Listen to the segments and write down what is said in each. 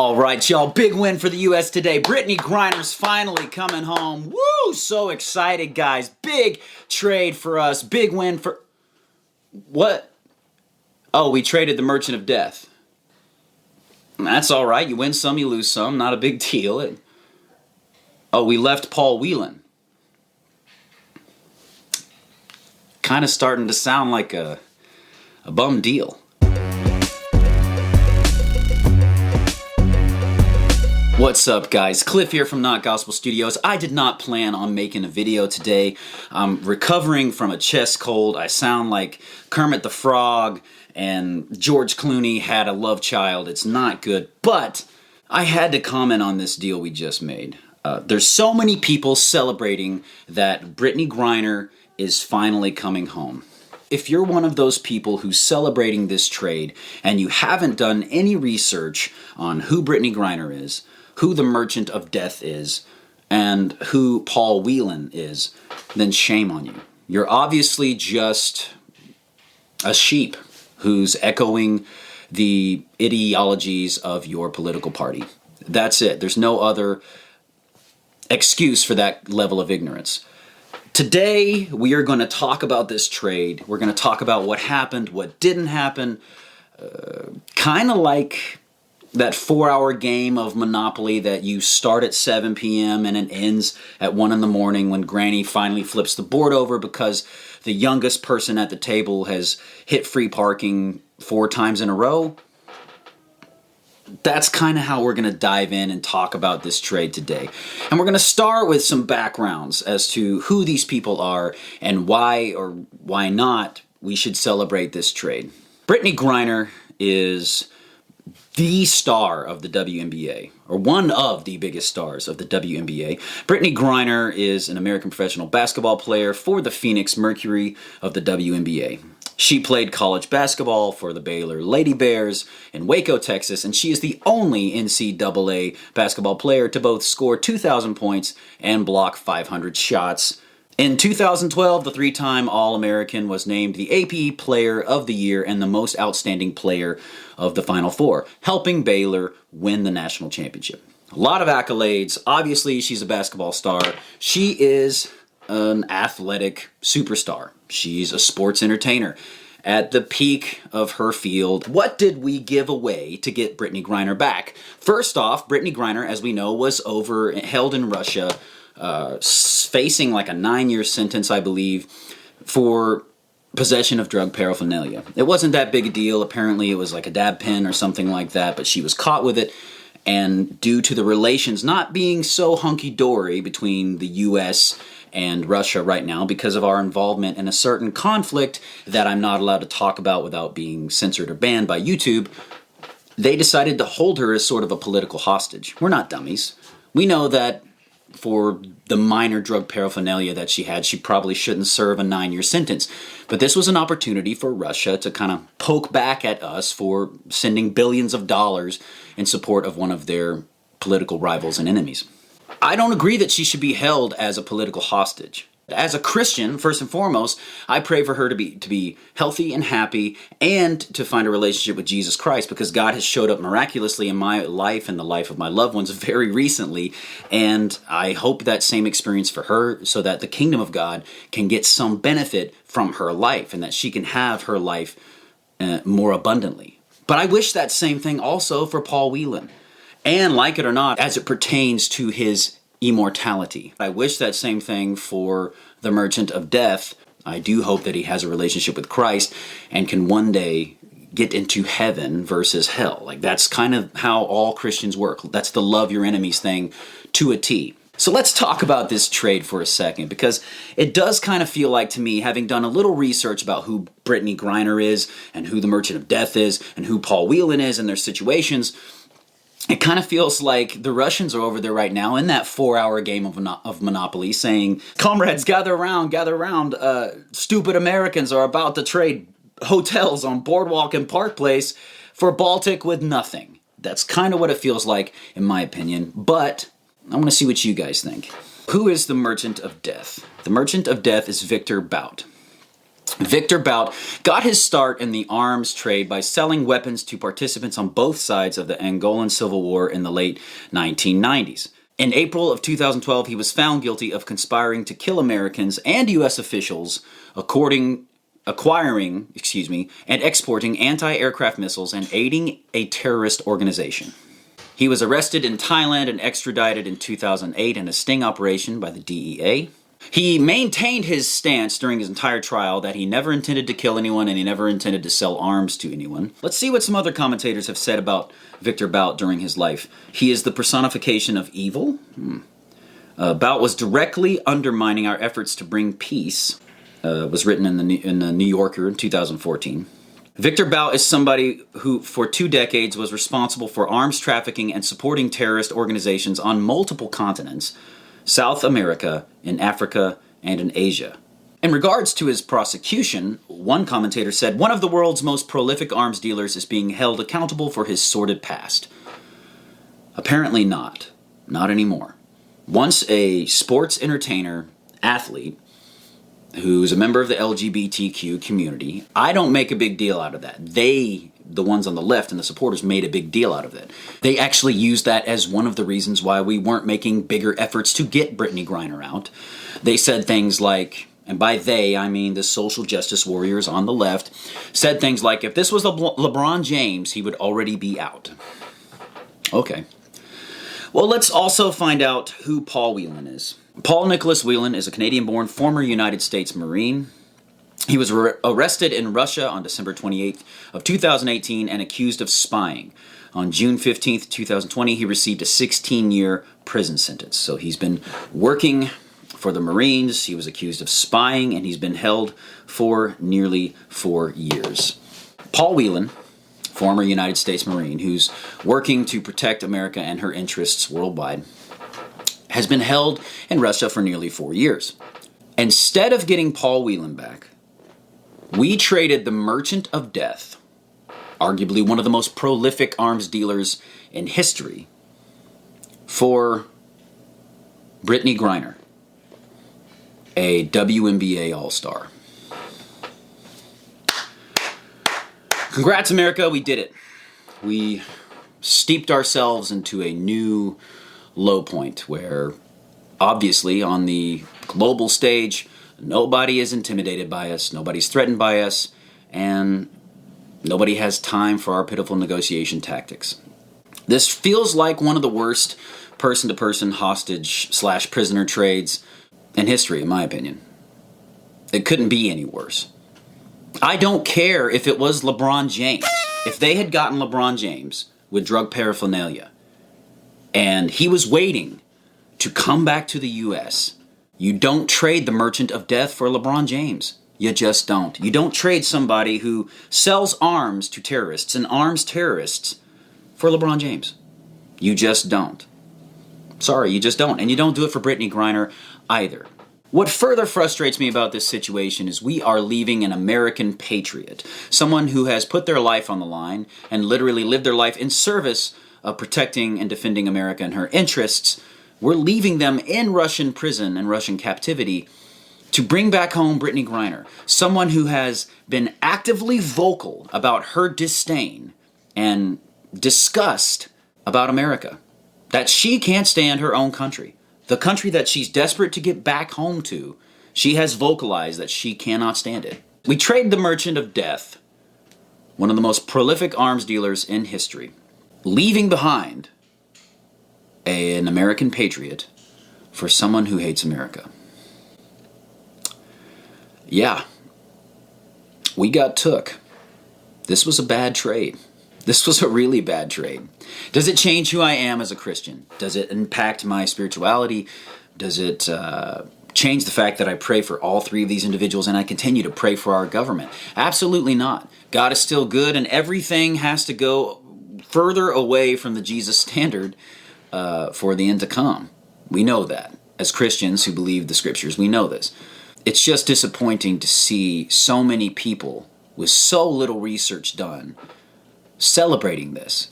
All right, y'all, big win for the U.S. today. Brittney Griner's finally coming home. Woo, so excited, guys. Big trade for us. Big win for... What? Oh, we traded the Merchant of Death. That's all right. You win some, you lose some. Not a big deal. Oh, we left Paul Whelan. Kind of starting to sound like a bum deal. What's up, guys? Cliff here from Not Gospel Studios. I did not plan on making a video today. I'm recovering from a chest cold. I sound like Kermit the Frog and George Clooney had a love child. It's not good, but I had to comment on this deal we just made. There's so many people celebrating that Brittney Griner is finally coming home. If you're one of those people who's celebrating this trade and you haven't done any research on who Brittney Griner is, who the Merchant of Death is, and who Paul Whelan is, then shame on you. You're obviously just a sheep who's echoing the ideologies of your political party. That's it. There's no other excuse for that level of ignorance. Today, we are going to talk about this trade. We're going to talk about what happened, what didn't happen, kind of like that 4-hour game of Monopoly that you start at 7 p.m. and it ends at 1 in the morning when Granny finally flips the board over because the youngest person at the table has hit free parking 4 times in a row. That's kind of how we're going to dive in and talk about this trade today. And we're going to start with some backgrounds as to who these people are and why or why not we should celebrate this trade. Brittney Griner is the star of the WNBA, or one of the biggest stars of the WNBA. Brittney Griner is an American professional basketball player for the Phoenix Mercury of the WNBA. She played college basketball for the Baylor Lady Bears in Waco, Texas, and she is the only NCAA basketball player to both score 2,000 points and block 500 shots. In 2012, the 3-time All-American was named the AP Player of the Year and the most outstanding player of the Final Four, helping Baylor win the national championship. A lot of accolades. Obviously, she's a basketball star. She is an athletic superstar. She's a sports entertainer. At the peak of her field, what did we give away to get Brittney Griner back? First off, Brittney Griner, as we know, was held in Russia, facing like a 9-year sentence, I believe, for possession of drug paraphernalia. It wasn't that big a deal. Apparently it was like a dab pen or something like that, but she was caught with it. And due to the relations not being so hunky-dory between the U.S. and Russia right now, because of our involvement in a certain conflict that I'm not allowed to talk about without being censored or banned by YouTube, they decided to hold her as sort of a political hostage. We're not dummies. We know that for the minor drug paraphernalia that she had, she probably shouldn't serve a 9-year sentence. But this was an opportunity for Russia to kind of poke back at us for sending billions of dollars in support of one of their political rivals and enemies. I don't agree that she should be held as a political hostage. As a Christian, first and foremost, I pray for her to be healthy and happy and to find a relationship with Jesus Christ, because God has showed up miraculously in my life and the life of my loved ones very recently, and I hope that same experience for her so that the kingdom of God can get some benefit from her life and that she can have her life more abundantly. But I wish that same thing also for Paul Whelan. And like it or not, as it pertains to his immortality. I wish that same thing for the Merchant of Death. I do hope that he has a relationship with Christ and can one day get into heaven versus hell. Like, that's kind of how all Christians work. That's the love your enemies thing to a T. So let's talk about this trade for a second, because it does kind of feel like to me, having done a little research about who Brittney Griner is and who the Merchant of Death is and who Paul Whelan is and their situations, it kind of feels like the Russians are over there right now in that 4-hour game of Monopoly saying, comrades, gather around, stupid Americans are about to trade hotels on Boardwalk and Park Place for Baltic with nothing. That's kind of what it feels like, in my opinion, but I want to see what you guys think. Who is the Merchant of Death? The Merchant of Death is Victor Bout. Victor Bout got his start in the arms trade by selling weapons to participants on both sides of the Angolan Civil War in the late 1990s. In April of 2012, he was found guilty of conspiring to kill Americans and U.S. officials, acquiring, and exporting anti-aircraft missiles and aiding a terrorist organization. He was arrested in Thailand and extradited in 2008 in a sting operation by the DEA. He maintained his stance during his entire trial that he never intended to kill anyone and he never intended to sell arms to anyone. Let's see what some other commentators have said about Victor Bout during his life. He is the personification of evil. Bout was directly undermining our efforts to bring peace. Was written in the New Yorker in 2014. Victor Bout is somebody who, for 2 decades, was responsible for arms trafficking and supporting terrorist organizations on multiple continents, South America, in Africa, and in Asia. In regards to his prosecution, one commentator said, one of the world's most prolific arms dealers is being held accountable for his sordid past. Apparently not. Not anymore. Once a sports entertainer, athlete, who's a member of the LGBTQ community, I don't make a big deal out of that. They, the ones on the left and the supporters, made a big deal out of it. They actually used that as one of the reasons why we weren't making bigger efforts to get Brittney Griner out. They said things like, and by they, I mean the social justice warriors on the left, said things like, if this was LeBron James, he would already be out. Okay. Well, let's also find out who Paul Whelan is. Paul Nicholas Whelan is a Canadian-born former United States Marine. He was arrested in Russia on December 28th of 2018 and accused of spying. On June 15th, 2020, he received a 16-year prison sentence. So he's been working for the Marines, he was accused of spying, and he's been held for nearly 4 years. Paul Whelan, former United States Marine, who's working to protect America and her interests worldwide, has been held in Russia for nearly 4 years. Instead of getting Paul Whelan back, we traded the Merchant of Death, arguably one of the most prolific arms dealers in history, for Brittney Griner, a WNBA All-Star. Congrats, America, we did it. We steeped ourselves into a new low point where, obviously, on the global stage, nobody is intimidated by us, nobody's threatened by us, and nobody has time for our pitiful negotiation tactics. This feels like one of the worst person-to-person hostage/prisoner trades in history, in my opinion. It couldn't be any worse. I don't care if it was LeBron James. If they had gotten LeBron James with drug paraphernalia, and he was waiting to come back to the U.S., you don't trade the Merchant of Death for LeBron James. You just don't. You don't trade somebody who sells arms to terrorists and arms terrorists for LeBron James. You just don't. Sorry, you just don't. And you don't do it for Brittney Griner either. What further frustrates me about this situation is we are leaving an American patriot, someone who has put their life on the line and literally lived their life in service of protecting and defending America and her interests. We're leaving them in Russian prison and Russian captivity to bring back home Brittney Griner, someone who has been actively vocal about her disdain and disgust about America, that she can't stand her own country. The country that she's desperate to get back home to, she has vocalized that she cannot stand it. We trade the Merchant of Death, one of the most prolific arms dealers in history, leaving behind an American patriot for someone who hates America. Yeah, we got took. This was a bad trade. This was a really bad trade. Does it change who I am as a Christian? Does it impact my spirituality? Does it change the fact that I pray for all 3 of these individuals and I continue to pray for our government? Absolutely not. God is still good, and everything has to go further away from the Jesus standard for the end to come. We know that. As Christians who believe the scriptures, we know this. It's just disappointing to see so many people with so little research done celebrating this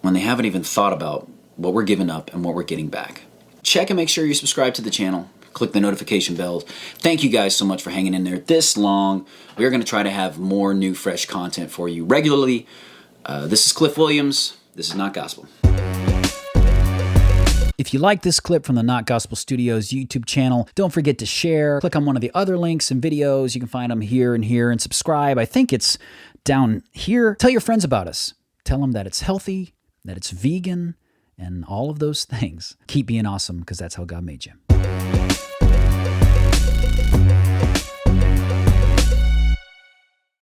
when they haven't even thought about what we're giving up and what we're getting back. Check and make sure you subscribe to the channel. click the notification bells. Thank you guys so much for hanging in there this long. We're going to try to have more new, fresh content for you regularly. This is Cliff Williams. This is Not Gospel. If you like this clip from the Not Gospel Studios YouTube channel, don't forget to share. Click on one of the other links and videos. You can find them here and here, and subscribe. I think it's down here. Tell your friends about us. Tell them that it's healthy, that it's vegan, and all of those things. Keep being awesome, because that's how God made you.